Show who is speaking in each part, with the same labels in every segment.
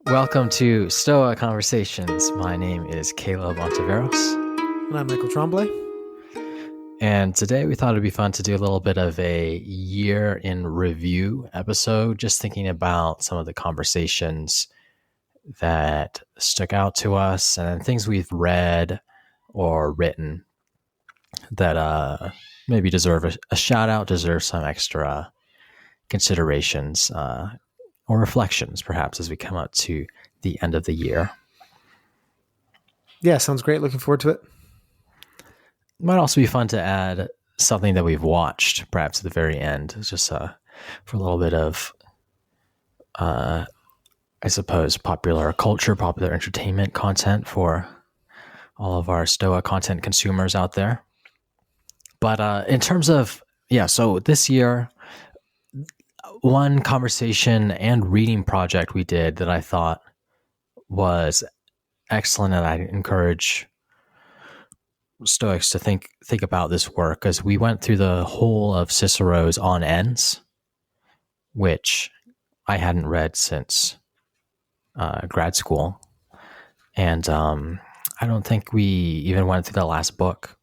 Speaker 1: Welcome to Stoa Conversations. My name is Caleb Ontiveros.
Speaker 2: And I'm Michael Tremblay.
Speaker 1: And today we thought it'd be fun to do a little bit of a year in review episode, just thinking about some of the conversations that stuck out to us and things we've read or written that maybe deserve a shout out, deserve some extra considerations or reflections, perhaps, as we come up to the end of the year.
Speaker 2: Yeah, sounds great. Looking forward to it.
Speaker 1: It might also be fun to add something that we've watched, perhaps at the very end, just for a little bit of, I suppose, popular culture, popular entertainment content for all of our Stoa content consumers out there. But in terms of, so this year, one conversation and reading project we did that I thought was excellent, and I encourage Stoics to think about this work, as we went through the whole of Cicero's On Ends, which I hadn't read since grad school, and I don't think we even went through the last book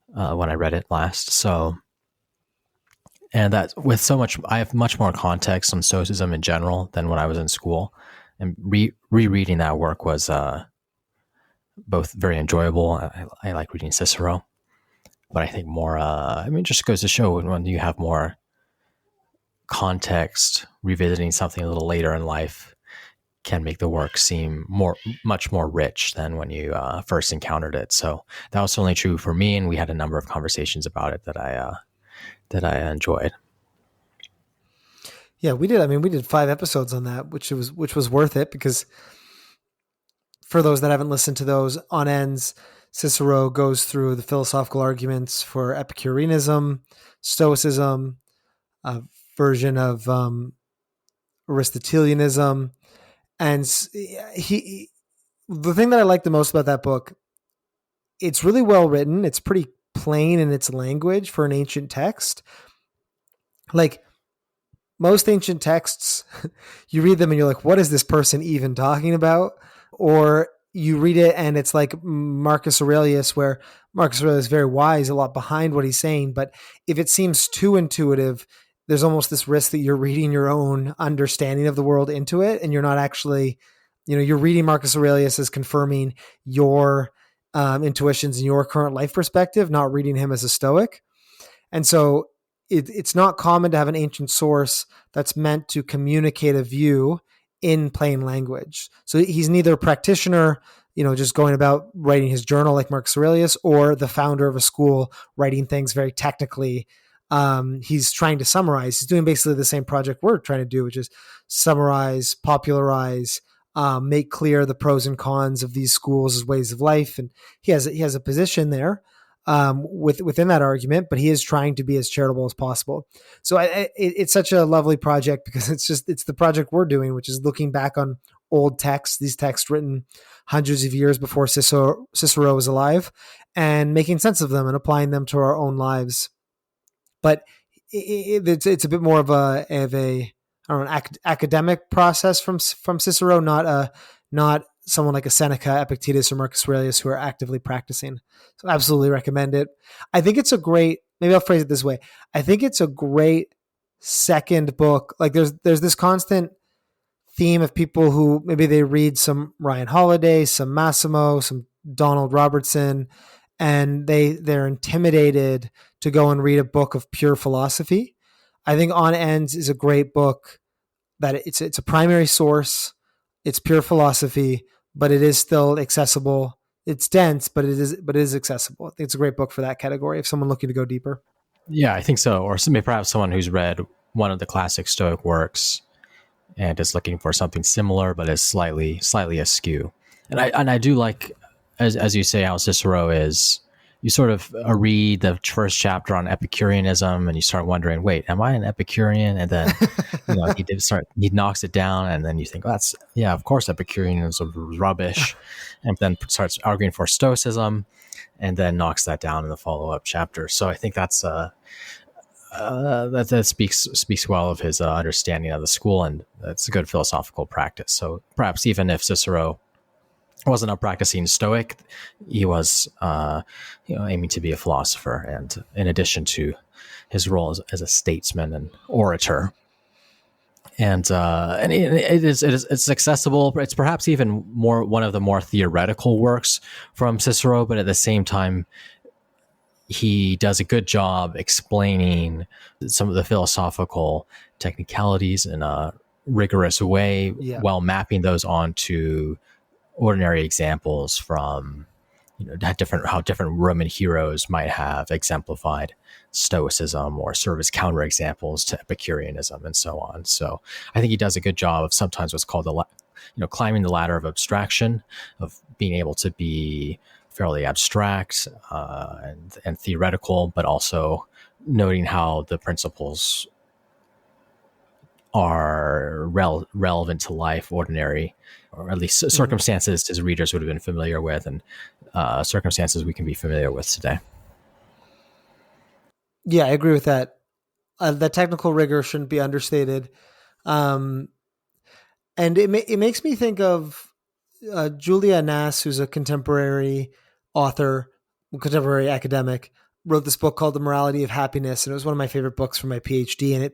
Speaker 1: when I read it last. So, and that with so much, I have much more context on Stoicism in general than when I was in school, and rereading that work was both very enjoyable. I like reading Cicero, but I think more, just goes to show when you have more context, revisiting something a little later in life can make the work seem much more rich than when you first encountered it. So that was certainly true for me, and we had a number of conversations about it that I enjoyed.
Speaker 2: Yeah, we did. We did 5 episodes on that, which was worth it, because for those that haven't listened to those, On Ends, Cicero goes through the philosophical arguments for Epicureanism, Stoicism, a version of Aristotelianism. And the thing that I like the most about that book, it's really well written. It's pretty plain in its language for an ancient text. Like most ancient texts, you read them and you're like, what is this person even talking about? Or you read it and it's like Marcus Aurelius, where Marcus Aurelius is very wise, a lot behind what he's saying. But if it seems too intuitive, there's almost this risk that you're reading your own understanding of the world into it. And you're not actually, you're reading Marcus Aurelius as confirming your intuitions and your current life perspective, not reading him as a Stoic. And so it's not common to have an ancient source that's meant to communicate a view in plain language. So he's neither a practitioner, just going about writing his journal like Marcus Aurelius, or the founder of a school writing things very technically. He's trying to summarize. He's doing basically the same project we're trying to do, which is summarize, popularize, make clear the pros and cons of these schools as ways of life. And he has a position there within that argument, but he is trying to be as charitable as possible. So it's such a lovely project, because it's the project we're doing, which is looking back on old texts, these texts written hundreds of years before Cicero was alive, and making sense of them and applying them to our own lives. But it's a bit more of a academic process from Cicero, not someone like a Seneca, Epictetus, or Marcus Aurelius who are actively practicing. So absolutely recommend it. I think it's maybe I'll phrase it this way. I think it's a great second book. Like there's this constant theme of people who maybe they read some Ryan Holiday, some Massimo, some Donald Robertson, and they're intimidated to go and read a book of pure philosophy. I think On Ends is a great book that it's a primary source. It's pure philosophy, but it is still accessible. It's dense, but it is accessible. I think it's a great book for that category if someone looking to go deeper.
Speaker 1: Yeah, I think so. Or perhaps someone who's read one of the classic Stoic works and is looking for something similar, but is slightly askew. And I do like, as you say, how Cicero is. You sort of read the first chapter on Epicureanism, and you start wondering, wait, am I an Epicurean? And then he knocks it down, and then you think, of course Epicureanism was rubbish, and then starts arguing for Stoicism, and then knocks that down in the follow-up chapter. So I think that's that speaks well of his understanding of the school, and that's a good philosophical practice. So perhaps even if Cicero wasn't a practicing Stoic, he was aiming to be a philosopher, and in addition to his role as a statesman and orator. And it's accessible. It's perhaps even more one of the more theoretical works from Cicero, but at the same time, he does a good job explaining some of the philosophical technicalities in a rigorous way, while mapping those onto ordinary examples from how different Roman heroes might have exemplified Stoicism or serve as counterexamples to Epicureanism and so on. So I think he does a good job of sometimes what's called climbing the ladder of abstraction, of being able to be fairly abstract and theoretical, but also noting how the principles are relevant to life, ordinary, or at least circumstances his readers would have been familiar with, and circumstances we can be familiar with today.
Speaker 2: Yeah, I agree with that. The technical rigor shouldn't be understated. And it makes me think of Julia Nass, who's a contemporary author, contemporary academic, wrote this book called The Morality of Happiness. And it was one of my favorite books for my PhD. And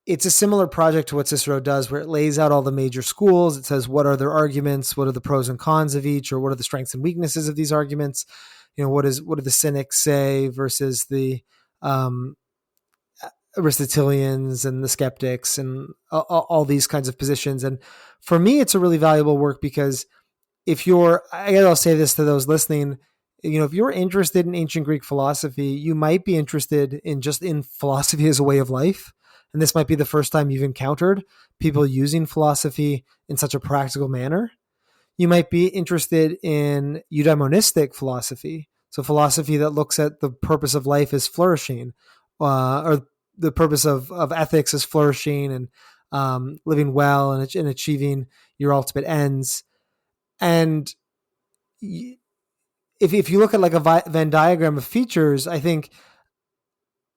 Speaker 2: it's a similar project to what Cicero does, where it lays out all the major schools. It says, what are their arguments? What are the pros and cons of each? Or what are the strengths and weaknesses of these arguments? What do the cynics say versus the Aristotelians and the skeptics and all these kinds of positions. And for me, it's a really valuable work because I'll say this to those listening, if you're interested in ancient Greek philosophy, you might be interested in philosophy as a way of life. And this might be the first time you've encountered people using philosophy in such a practical manner. You might be interested in eudaimonistic philosophy. So philosophy that looks at the purpose of life as flourishing, or the purpose of ethics as flourishing and living well and achieving your ultimate ends. And if you look at like a Venn diagram of features, I think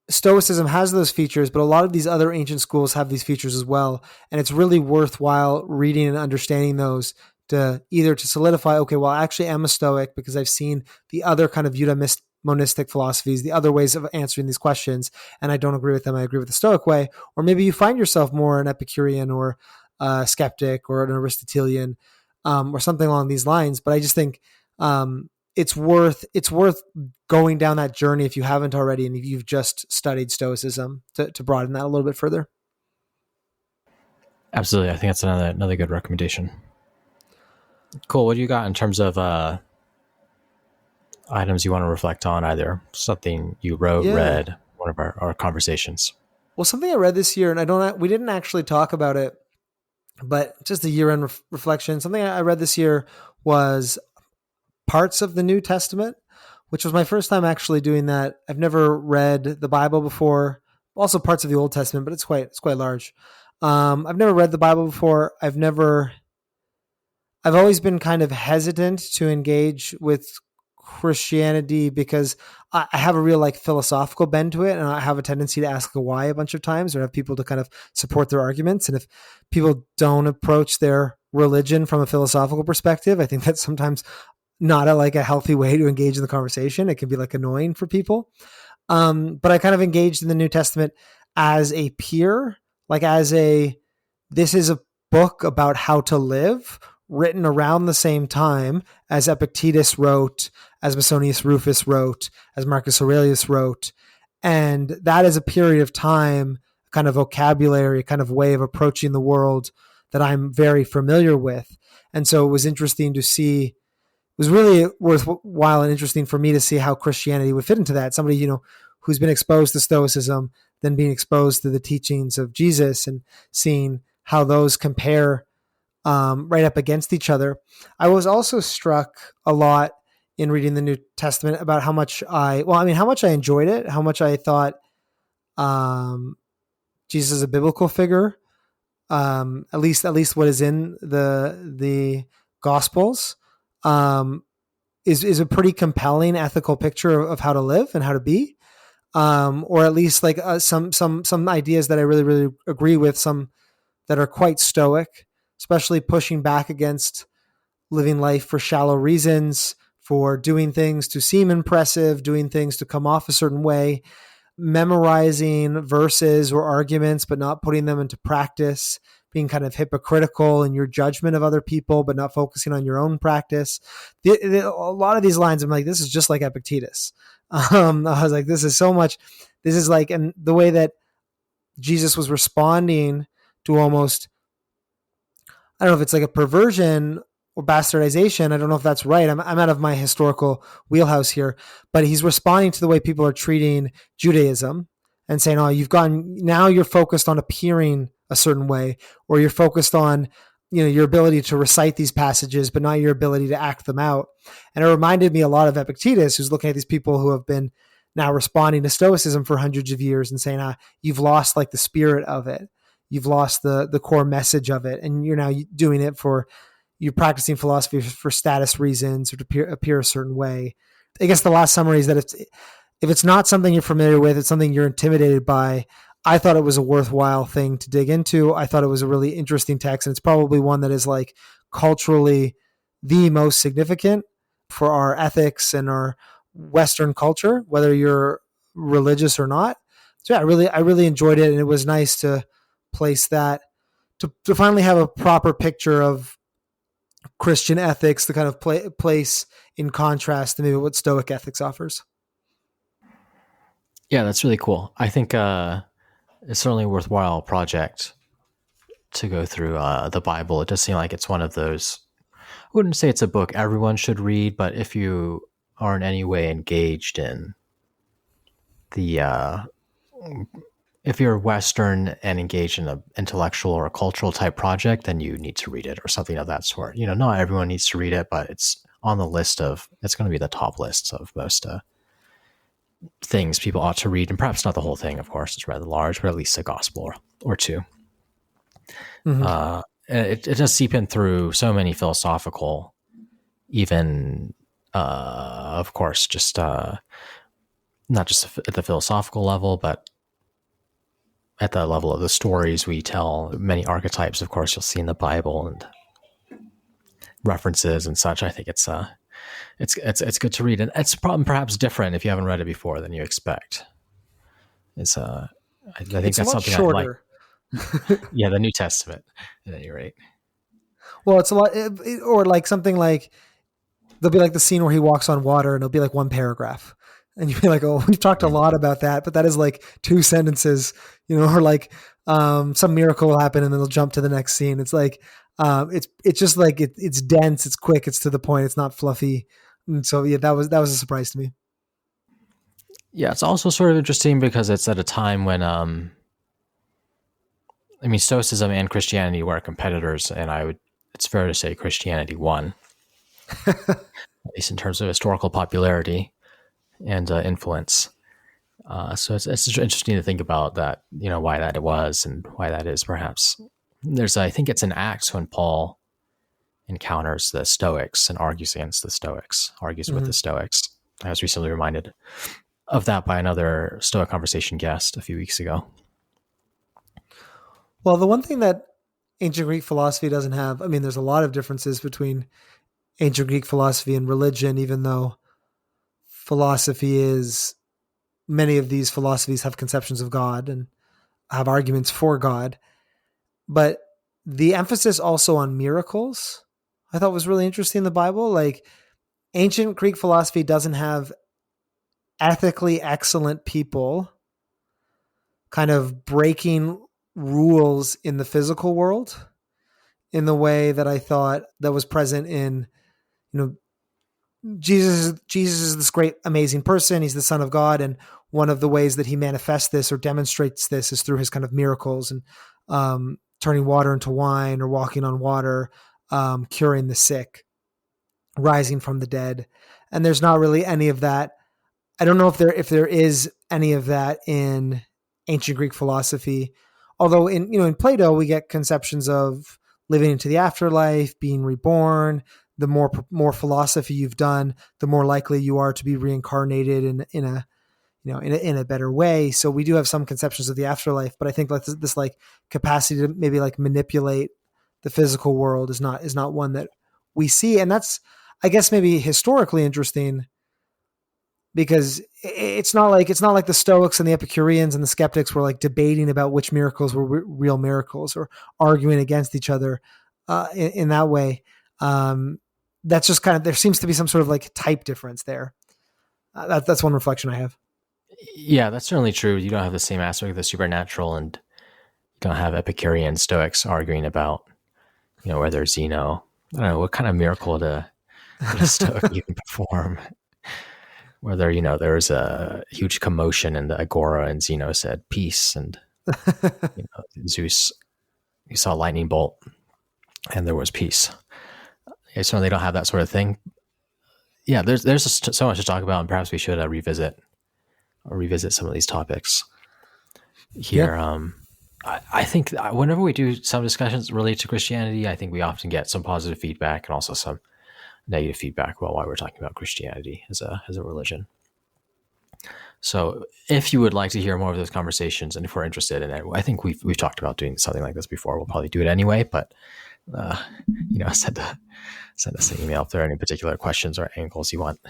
Speaker 2: Stoicism has those features, but a lot of these other ancient schools have these features as well. And it's really worthwhile reading and understanding those to solidify, okay, well, I actually am a Stoic because I've seen the other kind of eudaimonistic philosophies, the other ways of answering these questions, and I don't agree with them. I agree with the Stoic way. Or maybe you find yourself more an Epicurean or a skeptic or an Aristotelian or something along these lines. But I just think it's worth going down that journey if you haven't already, and if you've just studied Stoicism, to broaden that a little bit further.
Speaker 1: Absolutely. I think that's another good recommendation. Cool. What do you got in terms of items you want to reflect on, either something you wrote, read, one of our conversations?
Speaker 2: Well, something I read this year, and we didn't actually talk about it, but just a year-end reflection. Something I read this year was parts of the New Testament, which was my first time actually doing that. I've never read the Bible before, also parts of the Old Testament, but it's quite large. I've never read the Bible before. I've always been kind of hesitant to engage with Christianity because I have a real philosophical bend to it, and I have a tendency to ask a why a bunch of times, or have people to kind of support their arguments. And if people don't approach their religion from a philosophical perspective, I think that's sometimes not a healthy way to engage in the conversation. It can be annoying for people. But I kind of engaged in the New Testament as a peer, this is a book about how to live, written around the same time as Epictetus wrote, as Musonius Rufus wrote, as Marcus Aurelius wrote. And that is a period of time, kind of vocabulary, kind of way of approaching the world that I'm very familiar with. And so it was interesting to see, it was really worthwhile and interesting for me to see how Christianity would fit into that. Somebody, who's been exposed to Stoicism, then being exposed to the teachings of Jesus and seeing how those compare right up against each other. I was also struck a lot in reading the New Testament about how much I enjoyed it, how much I thought Jesus is a biblical figure, at least what is in the Gospels, is a pretty compelling ethical picture of how to live and how to be. or at least like some ideas that I really really agree with. Some that are quite stoic, especially pushing back against living life for shallow reasons, for doing things to seem impressive, doing things to come off a certain way, memorizing verses or arguments, but not putting them into practice, being kind of hypocritical in your judgment of other people, but not focusing on your own practice. A lot of these lines, I'm like, this is just like Epictetus. I was like, this is so much. This is like, and the way that Jesus was responding to almost, I don't know if it's like a perversion or bastardization. I don't know if that's right. I'm out of my historical wheelhouse here, but he's responding to the way people are treating Judaism and saying, oh, now you're focused on appearing a certain way, or you're focused on, your ability to recite these passages, but not your ability to act them out. And it reminded me a lot of Epictetus, who's looking at these people who have been now responding to Stoicism for hundreds of years and saying, you've lost like the spirit of it. You've lost the core message of it. And you're now doing it you're practicing philosophy for status reasons or to appear a certain way. I guess the last summary is that if it's not something you're familiar with, it's something you're intimidated by. I thought it was a worthwhile thing to dig into. I thought it was a really interesting text, and it's probably one that is like culturally the most significant for our ethics and our Western culture, whether you're religious or not. So yeah, I really enjoyed it, and it was nice to place that, to finally have a proper picture of Christian ethics, the kind of place in contrast to maybe what Stoic ethics offers.
Speaker 1: Yeah, that's really cool. I think it's certainly a worthwhile project to go through the Bible. It does seem like it's one of those, I wouldn't say it's a book everyone should read, but if you are in any way engaged in if you're Western and engaged in an intellectual or a cultural type project, then you need to read it or something of that sort. Not everyone needs to read it, but it's on the list it's going to be the top lists of most things people ought to read, and perhaps not the whole thing, of course, it's rather large, but at least a gospel or two. Mm-hmm. It does seep in through so many philosophical, even of course, just not just at the philosophical level, but at the level of the stories we tell. Many archetypes, of course, you'll see in the Bible and references and such. I think it's good to read, and it's perhaps different if you haven't read it before than you expect. I think
Speaker 2: it's
Speaker 1: that's something
Speaker 2: shorter.
Speaker 1: I like. Yeah, the New Testament, at any rate.
Speaker 2: Well, it's a lot, or like something like there'll be like the scene where he walks on water, and it'll be like one paragraph, and you'll be like, "Oh, we've talked a lot about that," but that is like 2 sentences, or like some miracle will happen, and then they'll jump to the next scene. It's like it's just like it's dense, it's quick, it's to the point, it's not fluffy. And so yeah, that was a surprise to me.
Speaker 1: Yeah, it's also sort of interesting because it's at a time when Stoicism and Christianity were competitors, and it's fair to say Christianity won, at least in terms of historical popularity and influence. So it's interesting to think about that, why that it was and why that is. Perhaps I think it's in Acts when Paul encounters the Stoics and argues against the Stoics, with the Stoics. I was recently reminded of that by another Stoic conversation guest a few weeks ago.
Speaker 2: Well, the one thing that ancient Greek philosophy doesn't have, there's a lot of differences between ancient Greek philosophy and religion, even though many of these philosophies have conceptions of God and have arguments for God. But the emphasis also on miracles, I thought was really interesting in the Bible. Like ancient Greek philosophy doesn't have ethically excellent people kind of breaking rules in the physical world in the way that I thought that was present in, Jesus is this great, amazing person. He's the Son of God. And one of the ways that he manifests this or demonstrates this is through his kind of miracles and turning water into wine or walking on water, curing the sick, rising from the dead. And there's not really any of that. I don't know if there is any of that in ancient Greek philosophy. Although in Plato, we get conceptions of living into the afterlife, being reborn. The more philosophy you've done, the more likely you are to be reincarnated in a in a better way. So we do have some conceptions of the afterlife, but I think like this like capacity to maybe like manipulate the physical world is not one that we see. And that's, I guess, maybe historically interesting, because it's not like the Stoics and the Epicureans and the skeptics were like debating about which miracles were real miracles or arguing against each other in that way. That's just kind of, there seems to be some sort of like type difference there. That's one reflection I have.
Speaker 1: Yeah, that's certainly true. You don't have the same aspect of the supernatural, and you don't have Epicurean Stoics arguing about, whether Zeno, I don't know, what kind of miracle did a Stoic even perform? Whether, there was a huge commotion in the agora and Zeno said peace, and Zeus, you saw a lightning bolt and there was peace. They certainly don't have that sort of thing. Yeah, there's just so much to talk about, and perhaps we should revisit some of these topics here. Yeah. I think whenever we do some discussions related to Christianity, I think we often get some positive feedback and also some negative feedback about why we're talking about Christianity as a religion. So if you would like to hear more of those conversations, and if we're interested in it, I think we've talked about doing something like this before. We'll probably do it anyway, but send us an email if there are any particular questions or angles you want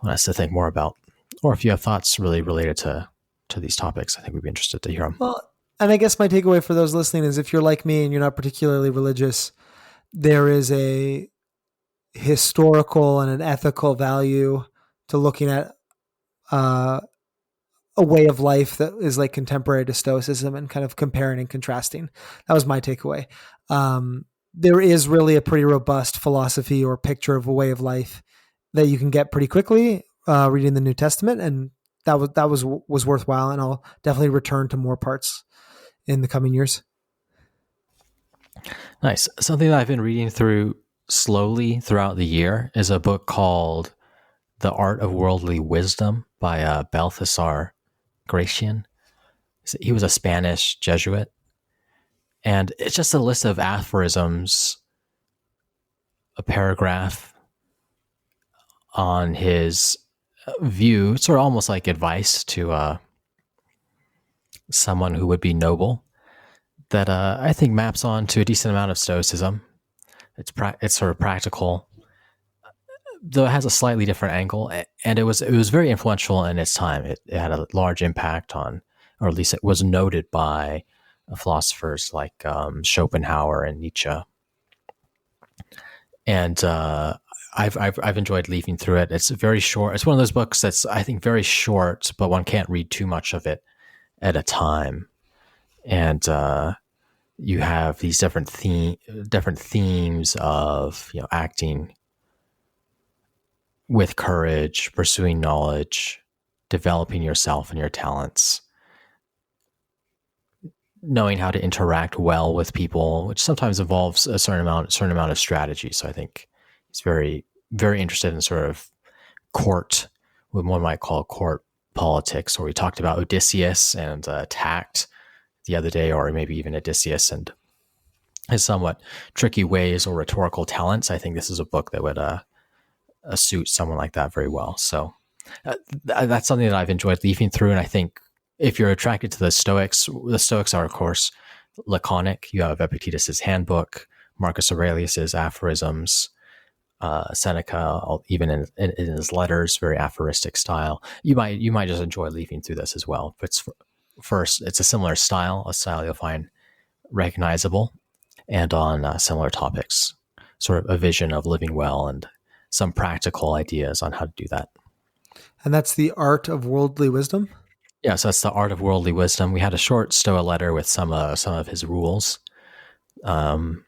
Speaker 1: us to think more about, or if you have thoughts really related to these topics. I think we'd be interested to hear them.
Speaker 2: Well, and I guess my takeaway for those listening is, if you're like me and you're not particularly religious, there is a historical and an ethical value to looking at a way of life that is like contemporary to Stoicism and kind of comparing and contrasting. That was my takeaway. There is really a pretty robust philosophy or picture of a way of life that you can get pretty quickly reading the New Testament, and that was worthwhile. And I'll definitely return to more parts in the coming years.
Speaker 1: Nice. Something that I've been reading through slowly throughout the year is a book called The Art of Worldly Wisdom by Baltasar Gracián. He was a Spanish Jesuit. And it's just a list of aphorisms, a paragraph on his view, sort of almost like advice to someone who would be noble, that I think maps on to a decent amount of Stoicism. It's sort of practical, though it has a slightly different angle, and it was very influential in its time. It had a large impact on, or at least it was noted by philosophers like Schopenhauer and Nietzsche. And I've enjoyed leafing through it. It's very short. It's one of those books that's, I think, very short, but one can't read too much of it at a time. And you have these different themes of acting with courage, pursuing knowledge, developing yourself and your talents, knowing how to interact well with people, which sometimes involves a certain amount of strategy. So I think he's very, very interested in sort of court, what one might call court politics, where we talked about Odysseus and tact the other day, or maybe even Odysseus and his somewhat tricky ways or rhetorical talents. I think this is a book that would suit someone like that very well. So that's something that I've enjoyed leafing through. And I think if you're attracted to the Stoics are, of course, laconic. You have Epictetus's handbook, Marcus Aurelius's aphorisms, Seneca, even in his letters, very aphoristic style. You might just enjoy leafing through this as well. But it's a similar style, a style you'll find recognizable, and on similar topics, sort of a vision of living well and some practical ideas on how to do that.
Speaker 2: And that's The Art of Worldly Wisdom?
Speaker 1: Yeah, so that's The Art of Worldly Wisdom. We had a short Stoa letter with some of his rules that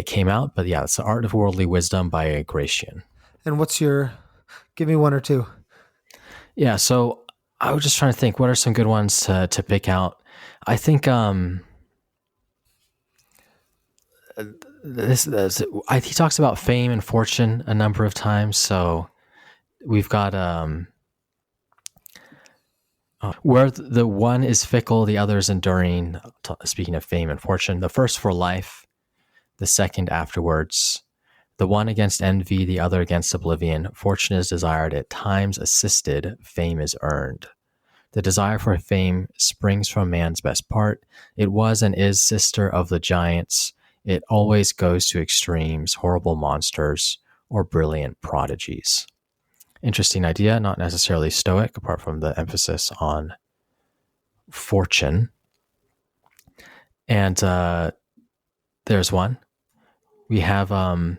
Speaker 1: came out. But yeah, it's The Art of Worldly Wisdom by Gracián.
Speaker 2: And give me one or two.
Speaker 1: Yeah, so I was just trying to think, what are some good ones to pick out? I think he talks about fame and fortune a number of times. So we've got where the one is fickle, the other is enduring. Speaking of fame and fortune, the first for life, the second afterwards. The one against envy, the other against oblivion. Fortune is desired, at times assisted, fame is earned. The desire for fame springs from man's best part. It was and is sister of the giants. It always goes to extremes, horrible monsters, or brilliant prodigies. Interesting idea, not necessarily Stoic, apart from the emphasis on fortune. And there's one. We have, I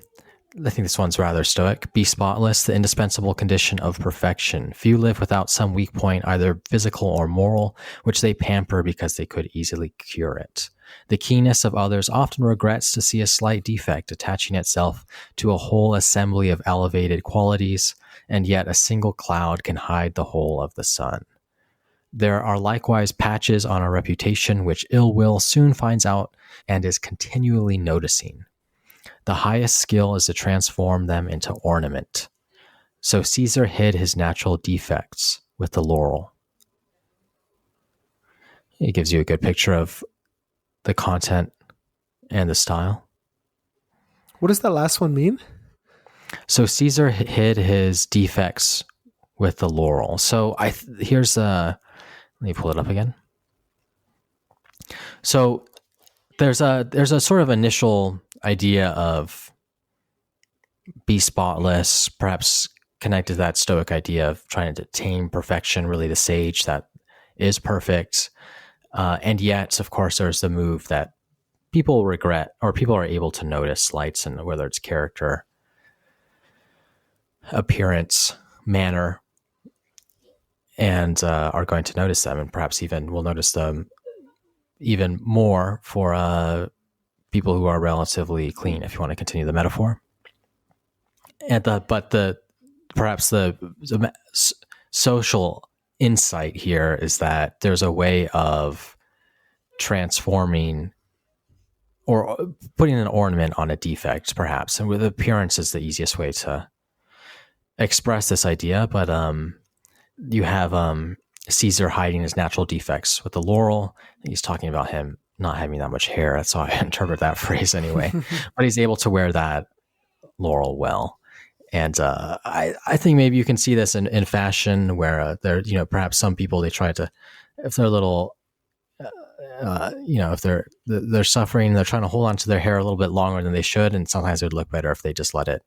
Speaker 1: think this one's rather Stoic. Be spotless, the indispensable condition of perfection. Few live without some weak point, either physical or moral, which they pamper because they could easily cure it. The keenness of others often regrets to see a slight defect attaching itself to a whole assembly of elevated qualities, and yet a single cloud can hide the whole of the sun. There are likewise patches on our reputation which ill will soon finds out and is continually noticing. The highest skill is to transform them into ornament. So Caesar hid his natural defects with the laurel. It gives you a good picture of the content and the style.
Speaker 2: What does that last one mean?
Speaker 1: So Caesar hid his defects with the laurel. So here's let me pull it up again. So there's a sort of initial idea of be spotless, perhaps connected to that Stoic idea of trying to attain perfection, really the sage that is perfect. And yet, of course, there's the move that people regret, or people are able to notice slights, and whether it's character, appearance, manner, and are going to notice them, and perhaps even will notice them even more for people who are relatively clean, if you want to continue the metaphor. And perhaps the social insight here is that there's a way of transforming or putting an ornament on a defect, perhaps, and with appearance is the easiest way to express this idea. But you have Caesar hiding his natural defects with the laurel. He's talking about him not having that much hair. That's how I interpret that phrase anyway. But he's able to wear that laurel well. And I think maybe you can see this in fashion where there, perhaps some people, they try to, if they're a little, if they're suffering, they're trying to hold on to their hair a little bit longer than they should. And sometimes it would look better if they just let it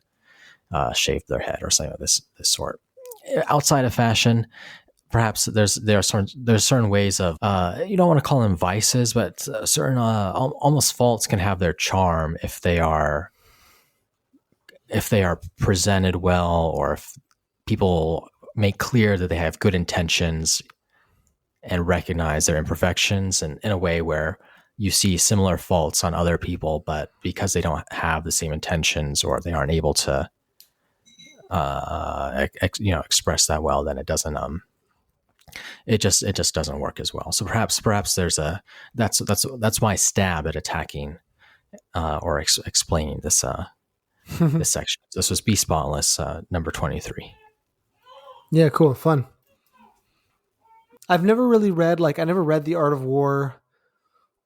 Speaker 1: shave their head or something of this sort. Outside of fashion, perhaps there are certain ways of you don't want to call them vices, but certain almost faults can have their charm if they are presented well, or if people make clear that they have good intentions and recognize their imperfections, and in a way where you see similar faults on other people, but because they don't have the same intentions or they aren't able to express that well, then it doesn't it just doesn't work as well. So perhaps there's that's my stab at attacking or explaining this this section. This was Be Spotless, number 23.
Speaker 2: Yeah, cool, fun. I've never really read, I never read The Art of War,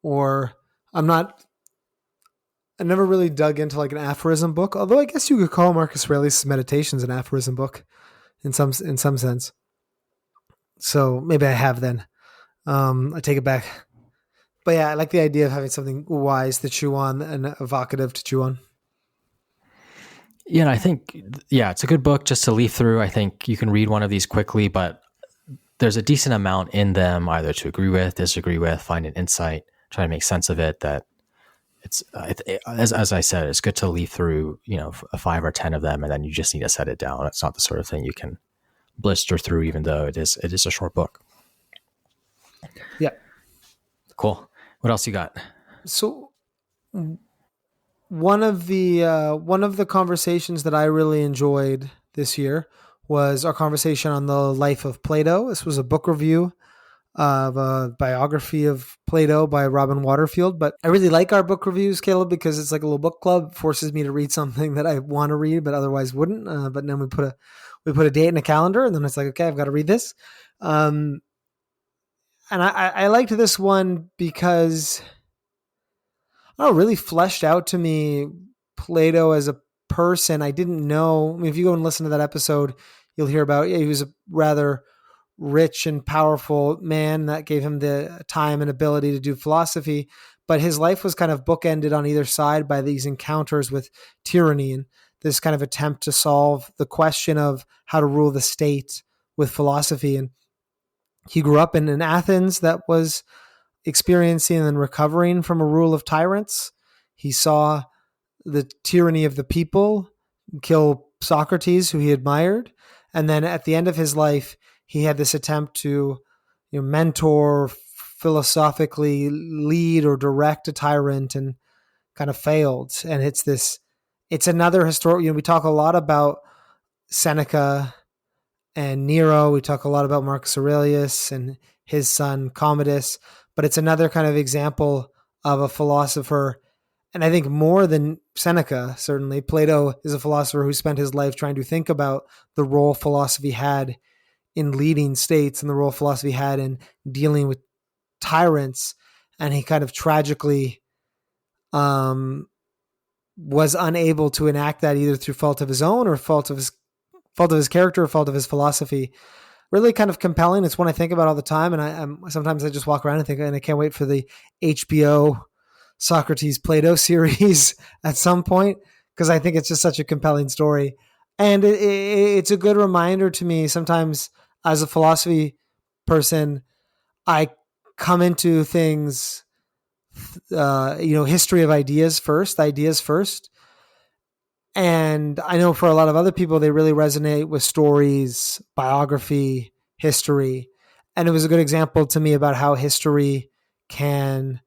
Speaker 2: or I never really dug into an aphorism book, although I guess you could call Marcus Aurelius' Meditations an aphorism book in some sense. So maybe I have then. I take it back. But yeah, I like the idea of having something wise to chew on and evocative to chew on.
Speaker 1: Yeah, I think, it's a good book just to leaf through. I think you can read one of these quickly, but there's a decent amount in them either to agree with, disagree with, find an insight, try to make sense of it, that it's, as I said, it's good to leaf through, 5 or 10 of them, and then you just need to set it down. It's not the sort of thing you can blister through, even though it is a short book.
Speaker 2: Yeah.
Speaker 1: Cool. What else you got?
Speaker 2: So one of the conversations that I really enjoyed this year was our conversation on the life of Plato. This was a book review of a biography of Plato by Robin Waterfield. But I really like our book reviews, Caleb, because it's like a little book club. It forces me to read something that I want to read but otherwise wouldn't. But then we put a date in a calendar, and then it's like, okay, I've got to read this. And I liked this one because really fleshed out to me Plato as a person. I didn't know. I mean, if you go and listen to that episode, you'll hear about, he was a rather rich and powerful man that gave him the time and ability to do philosophy. But his life was kind of bookended on either side by these encounters with tyranny and this kind of attempt to solve the question of how to rule the state with philosophy. And he grew up in Athens that was experiencing and recovering from a rule of tyrants. He saw the tyranny of the people kill Socrates, who he admired. And then at the end of his life, he had this attempt to mentor, philosophically lead or direct a tyrant, and kind of failed. And it's another historical, we talk a lot about Seneca and Nero. We talk a lot about Marcus Aurelius and his son Commodus, but it's another kind of example of a philosopher. And I think more than Seneca, certainly, Plato is a philosopher who spent his life trying to think about the role philosophy had in leading states and the role philosophy had in dealing with tyrants. And he kind of tragically was unable to enact that either through fault of his own or fault of his character or fault of his philosophy. Really kind of compelling. It's one I think about all the time. And sometimes I just walk around and think, and I can't wait for the HBO Socrates Plato series at some point, because I think it's just such a compelling story. And it's a good reminder to me sometimes as a philosophy person, I come into things, history of ideas first. And I know for a lot of other people, they really resonate with stories, biography, history. And it was a good example to me about how history can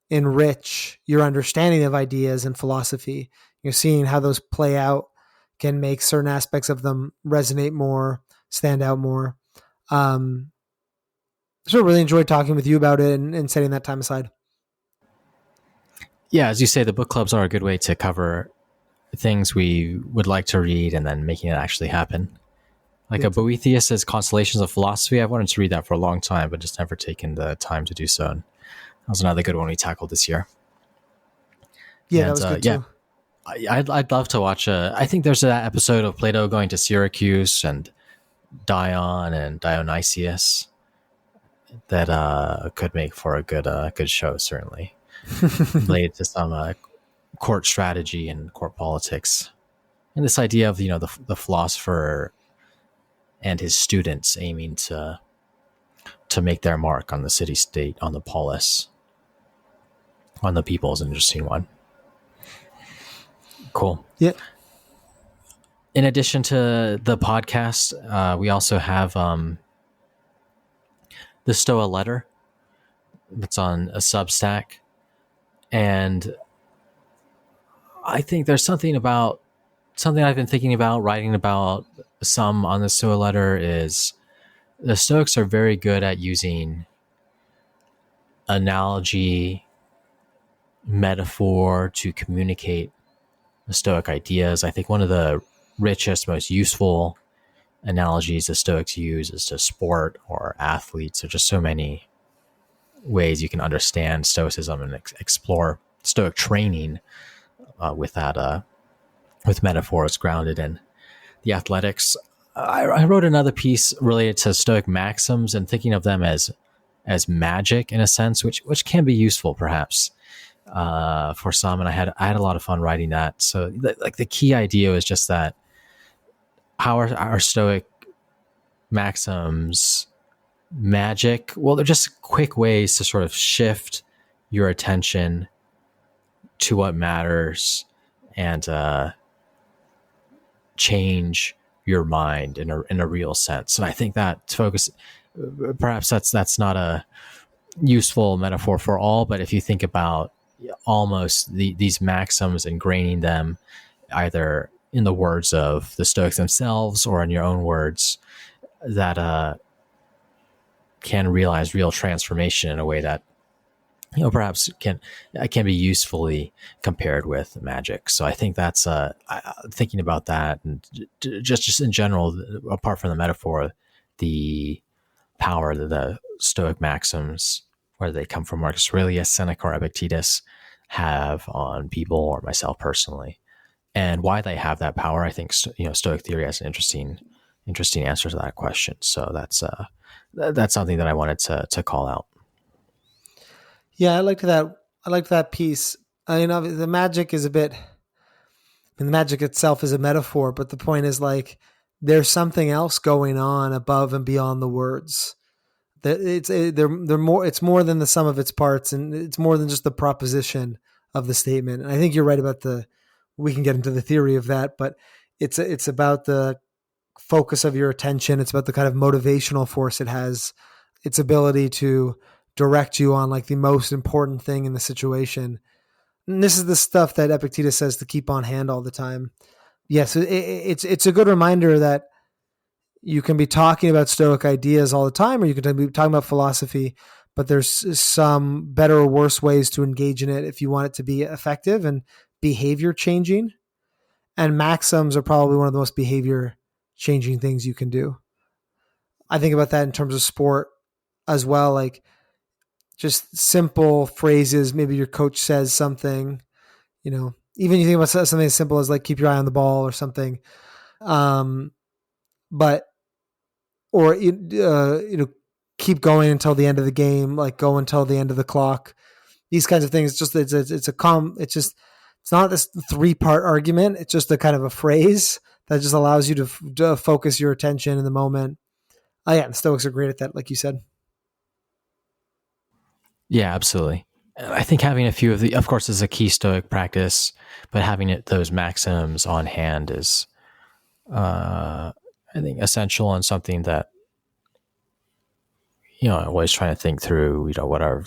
Speaker 2: enrich your understanding of ideas and philosophy. You're seeing how those play out can make certain aspects of them resonate more, stand out more. So I really enjoyed talking with you about it and setting that time aside.
Speaker 1: Yeah, as you say, the book clubs are a good way to cover things we would like to read and then making it actually happen. Like a Boethius' Constellations of Philosophy, I've wanted to read that for a long time, but just never taken the time to do so. And that was another good one we tackled this year.
Speaker 2: Yeah, that was good too.
Speaker 1: I'd love to watch I think there's that episode of Plato going to Syracuse and Dion and Dionysius that could make for a good show, certainly. Related to some court strategy and court politics. And this idea of, the philosopher and his students aiming to make their mark on the city-state, on the polis, on the people is an interesting one. Cool.
Speaker 2: Yeah.
Speaker 1: In addition to the podcast, we also have the Stoa letter that's on a Substack. And I think there's something I've been thinking about, writing about some on the Stoa letter is the Stoics are very good at using analogy, metaphor to communicate the Stoic ideas. I think one of the richest, most useful analogies the Stoics use is to sport or athletes. There's just so many ways you can understand Stoicism and explore Stoic training with metaphors grounded in the athletics. I wrote another piece related to Stoic maxims and thinking of them as magic in a sense, which can be useful perhaps for some. And I had a lot of fun writing that. So the key idea is just that how our Stoic maxims magic? Well, they're just quick ways to sort of shift your attention to what matters and change your mind in a real sense. And I think that focus, perhaps that's not a useful metaphor for all, but if you think about almost these maxims, ingraining them either in the words of the Stoics themselves or in your own words, that can realize real transformation in a way that perhaps can be usefully compared with magic. So I think that's thinking about that, and just in general, apart from the metaphor, the power that the Stoic maxims, whether they come from Marcus Aurelius, Seneca, or Epictetus, have on people or myself personally and why they have that power. I think Stoic theory has an interesting answer to that question. So that's something that I wanted to call out.
Speaker 2: Yeah, I liked that. I liked that piece. The magic is a bit. And the magic itself is a metaphor, but the point is like there's something else going on above and beyond the words. They're more. It's more than the sum of its parts, and it's more than just the proposition of the statement. And I think you're right about the. We can get into the theory of that, but it's about the focus of your attention. It's about the kind of motivational force it has, its ability to direct you on like the most important thing in the situation. And this is the stuff that Epictetus says to keep on hand all the time. Yes, it's a good reminder that you can be talking about Stoic ideas all the time, or you can be talking about philosophy, but there's some better or worse ways to engage in it if you want it to be effective and behavior changing. And maxims are probably one of the most behavior changing things you can do. I think about that in terms of sport as well, like just simple phrases. Maybe your coach says something, even you think about something as simple as like keep your eye on the ball or something. But keep going until the end of the game, like go until the end of the clock. These kinds of things. It's not this 3-part argument. It's just a kind of a phrase that just allows you to focus your attention in the moment. Oh yeah, the Stoics are great at that, like you said.
Speaker 1: Yeah, absolutely. I think having a few of course, is a key Stoic practice, but having those maxims on hand is, I think, essential, and something that, always trying to think through, what are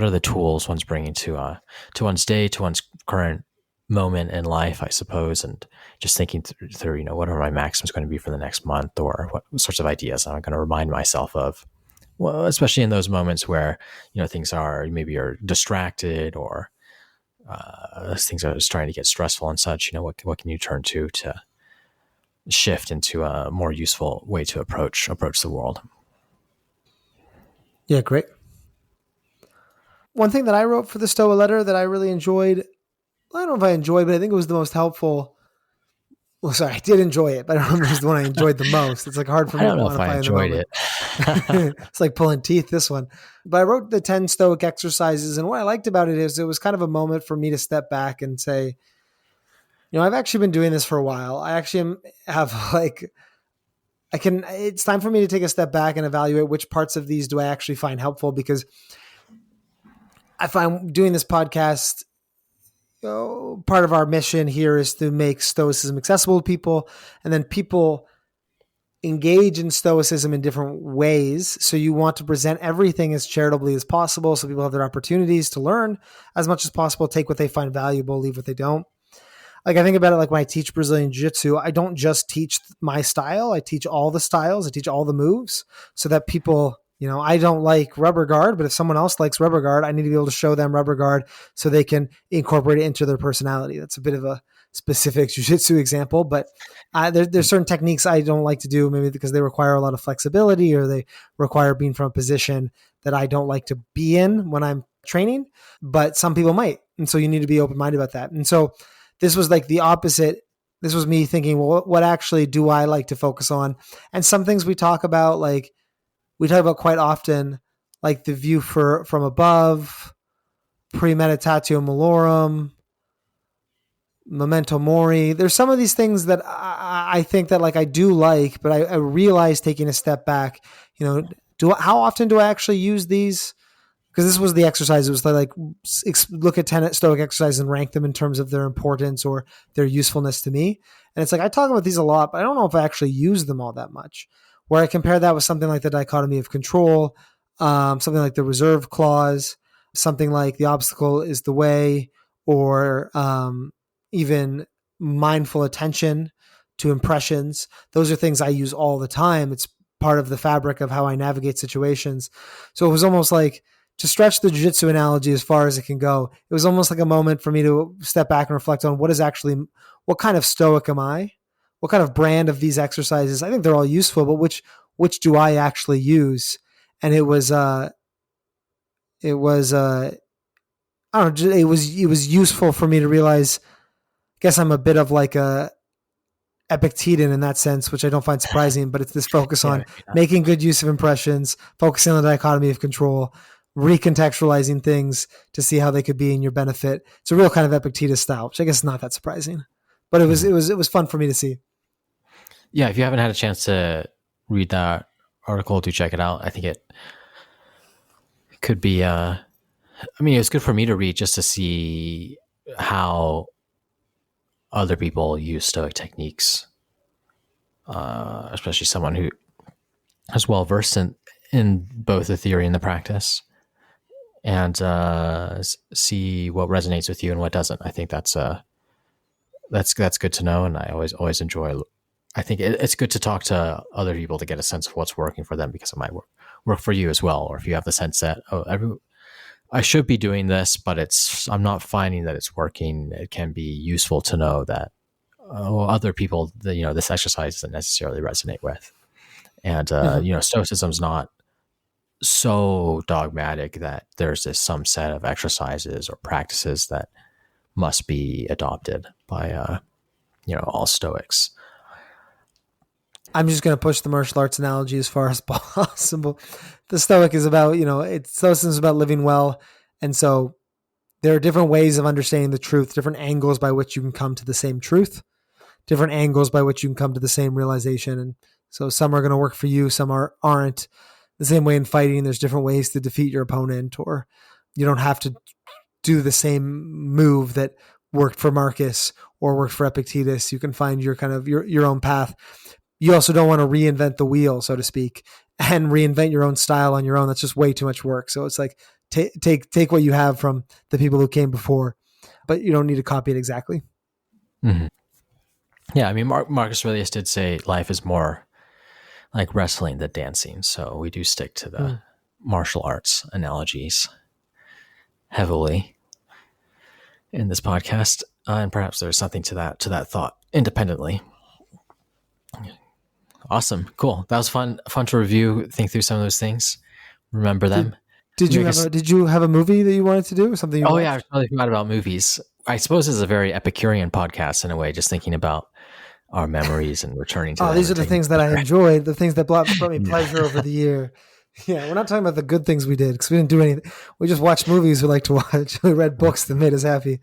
Speaker 1: the tools one's bringing to one's day, to one's current moment in life, I suppose, and just thinking through, what are my maxims going to be for the next month, or what sorts of ideas I'm going to remind myself of. Well, especially in those moments where, things are, maybe you're distracted, or things are just trying to get stressful and such, what can you turn to shift into a more useful way to approach the world?
Speaker 2: Yeah, great. One thing that I wrote for the Stoa letter that I really enjoyed, I don't know if I enjoyed, but I think it was the most helpful. Well, sorry, I did enjoy it, but I don't know if it was the one I enjoyed the most. It's like hard for me to quantify in the moment. It's like pulling teeth, this one. But I wrote the 10 Stoic exercises, and what I liked about it is it was kind of a moment for me to step back and say, I've actually been doing this for a while. I actually have it's time for me to take a step back and evaluate which parts of these do I actually find helpful, because I find doing this podcast, part of our mission here is to make Stoicism accessible to people, and then people engage in Stoicism in different ways. So you want to present everything as charitably as possible, so people have their opportunities to learn as much as possible, take what they find valuable, leave what they don't. Like I think about it like when I teach Brazilian Jiu-Jitsu, I don't just teach my style. I teach all the styles. I teach all the moves so that people, I don't like rubber guard, but if someone else likes rubber guard, I need to be able to show them rubber guard so they can incorporate it into their personality. That's a bit of a specific Jiu-Jitsu example, but there's certain techniques I don't like to do, maybe because they require a lot of flexibility, or they require being from a position that I don't like to be in when I'm training, but some people might. And so you need to be open-minded about that. And so this was like the opposite. This was me thinking, well, what actually do I like to focus on? And some things we talk about, like we talk about quite often, like the view from above, premeditatio malorum, memento mori. There's some of these things that I think that like I do like, but I realize taking a step back, how often do I actually use these? Because this was the exercise. It was like look at 10 Stoic exercises and rank them in terms of their importance or their usefulness to me. And it's like I talk about these a lot, but I don't know if I actually use them all that much. Where I compare that with something like the dichotomy of control, something like the reserve clause, something like the obstacle is the way, or even mindful attention to impressions. Those are things I use all the time. It's part of the fabric of how I navigate situations. So it was almost like, to stretch the jiu-jitsu analogy as far as it can go, it was almost like a moment for me to step back and reflect on what kind of Stoic am I? What kind of brand of these exercises? I think they're all useful, but which do I actually use? And it was I don't know, it was useful for me to realize guess I'm a bit of like a Epictetan in that sense, which I don't find surprising, but it's this focus on making good use of impressions, focusing on the dichotomy of control, recontextualizing things to see how they could be in your benefit. It's a real kind of Epictetus style, which I guess is not that surprising, but it was fun for me to see.
Speaker 1: Yeah, if you haven't had a chance to read that article, do check it out. I think it could be. I mean, it's good for me to read just to see how other people use Stoic techniques, especially someone who is well versed in both the theory and the practice, and see what resonates with you and what doesn't. I think that's good to know, and I always enjoy. I think it's good to talk to other people to get a sense of what's working for them, because it might work for you as well. Or if you have the sense that I should be doing this, but I'm not finding that it's working, it can be useful to know that other people, this exercise doesn't necessarily resonate with. And Stoicism's not so dogmatic that there's some set of exercises or practices that must be adopted by all Stoics.
Speaker 2: I'm just going to push the martial arts analogy as far as possible. The Stoic is about, Stoicism is about living well. And so there are different ways of understanding the truth, different angles by which you can come to the same truth, different angles by which you can come to the same realization. And so some are going to work for you, some aren't. The same way in fighting, there's different ways to defeat your opponent, or you don't have to do the same move that worked for Marcus or worked for Epictetus. You can find your kind of your own path. You also don't want to reinvent the wheel, so to speak, and reinvent your own style on your own. That's just way too much work. So it's like take what you have from the people who came before, but you don't need to copy it exactly.
Speaker 1: Mm-hmm. Yeah, I mean, Marcus Aurelius did say life is more like wrestling than dancing. So we do stick to the martial arts analogies heavily in this podcast, and perhaps there's something to that thought independently. Awesome. Cool. That was fun to review, think through some of those things, remember them.
Speaker 2: Did you have a movie that you wanted to do, or something?
Speaker 1: Yeah, I totally forgot about movies. I suppose it's a very Epicurean podcast in a way, just thinking about our memories and returning to them.
Speaker 2: These are the things that I enjoyed, the things that brought me pleasure over the year. Yeah, we're not talking about the good things we did, because we didn't do anything. We just watched movies we like to watch. We read books that made us happy.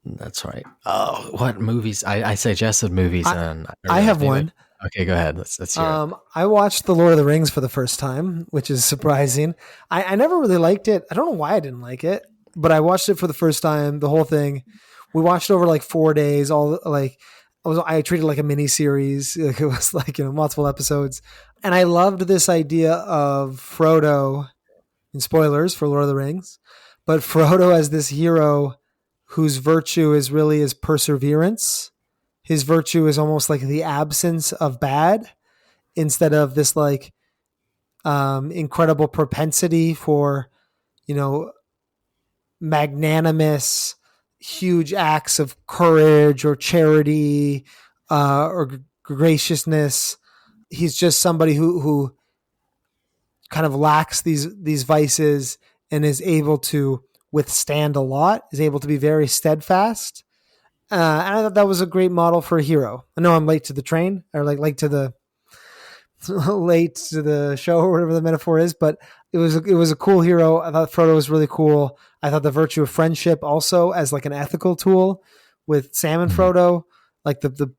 Speaker 1: That's right. Oh, what movies? I suggested movies, and
Speaker 2: I have one.
Speaker 1: Okay, go ahead. Let's hear it.
Speaker 2: I watched The Lord of the Rings for the first time, which is surprising. I never really liked it. I don't know why I didn't like it, but I watched it for the first time, the whole thing. We watched over like 4 days. I treated it like a mini series. Like it was like, multiple episodes. And I loved this idea of Frodo, and spoilers for Lord of the Rings, but Frodo as this hero whose virtue is really his perseverance. His virtue is almost like the absence of bad, instead of this like incredible propensity for, magnanimous, huge acts of courage or charity or graciousness. He's just somebody who kind of lacks these vices and is able to withstand a lot, is able to be very steadfast. And I thought that was a great model for a hero. I know I'm late to the train, or late to the show, or whatever the metaphor is, but it was a cool hero. I thought Frodo was really cool. I thought the virtue of friendship also as like an ethical tool with Sam and Frodo, like the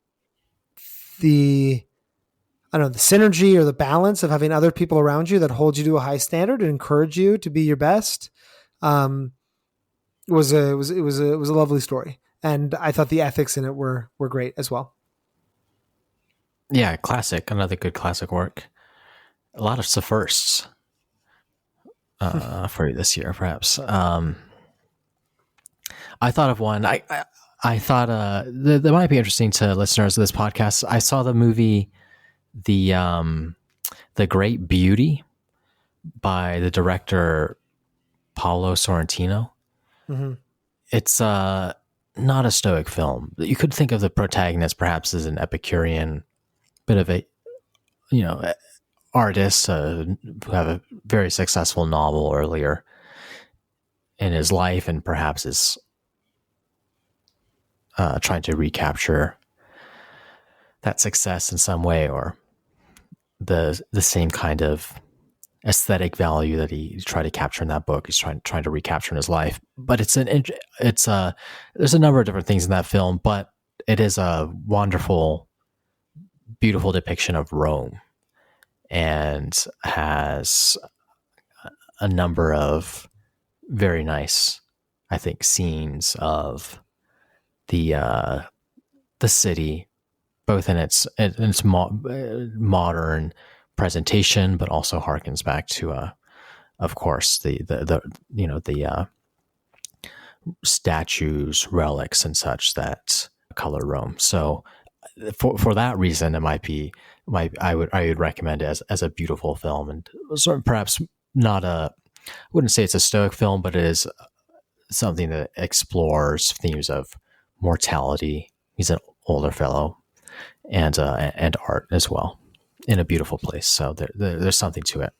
Speaker 2: I don't know, the synergy or the balance of having other people around you that hold you to a high standard and encourage you to be your best. It was a lovely story, and I thought the ethics in it were great as well.
Speaker 1: Yeah, classic. Another good classic work. A lot of firsts for you this year, perhaps. I thought of one. I thought that might be interesting to listeners of this podcast. I saw the movie The Great Beauty by the director Paolo Sorrentino. Mm-hmm. It's not a Stoic film. You could think of the protagonist perhaps as an Epicurean, bit of a artist who have a very successful novel earlier in his life, and perhaps is trying to recapture that success in some way, or the same kind of aesthetic value that he tried to capture in that book. He's trying to recapture in his life. But there's a number of different things in that film, but it is a wonderful, beautiful depiction of Rome, and has a number of very nice, I think, scenes of the city, both in its modern presentation, but also harkens back to, of course, the statues, relics, and such that color Rome. So for that reason, it I would recommend it as a beautiful film, and sort of perhaps not I wouldn't say it's a Stoic film, but it is something that explores themes of mortality. He's an older fellow, and art as well, in a beautiful place. So there's something to it.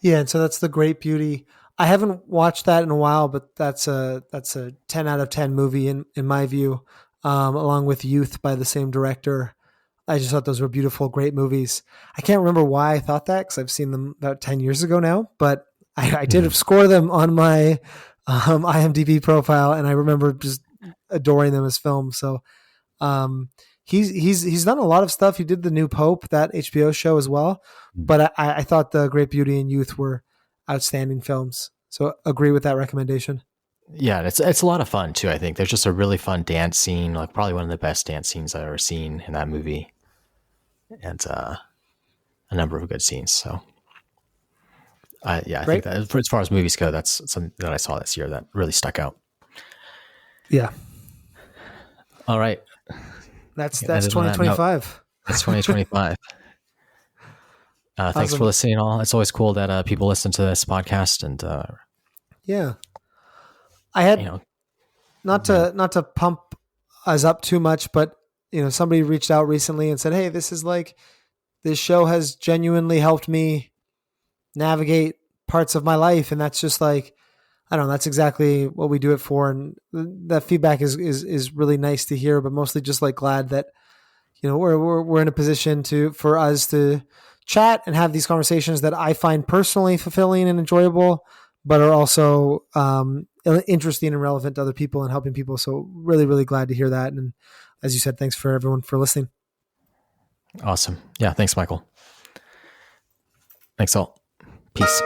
Speaker 2: Yeah, and so that's the great beauty. I haven't watched that in a while, but that's a 10 out of 10 movie in my view, along with Youth by the same director. I just thought those were beautiful, great movies. I can't remember why I thought that, because I've seen them about 10 years ago now, but I did score them on my IMDb profile, and I remember just adoring them as films. So he's done a lot of stuff. He did The New Pope, that HBO show as well. But I thought The Great Beauty and Youth were outstanding films. So agree with that recommendation.
Speaker 1: Yeah, it's a lot of fun too. I think there's just a really fun dance scene, like probably one of the best dance scenes I've ever seen in that movie, and a number of good scenes. So, I think that as far as movies go, that's something that I saw this year that really stuck out.
Speaker 2: Yeah.
Speaker 1: All right,
Speaker 2: that's 2025.
Speaker 1: That's 2025. Thanks
Speaker 2: Awesome.
Speaker 1: for listening. All it's always cool that people listen to this podcast, and
Speaker 2: yeah. I had not to pump us up too much, but somebody reached out recently and said, "Hey, this show has genuinely helped me navigate parts of my life," and that's just like, I don't know, that's exactly what we do it for, and that feedback is really nice to hear. But mostly just like glad that we're in a position for us to chat and have these conversations that I find personally fulfilling and enjoyable, but are also interesting and relevant to other people and helping people. So really, really glad to hear that. And as you said, thanks for everyone for listening.
Speaker 1: Awesome. Yeah. Thanks, Michael. Thanks all. Peace.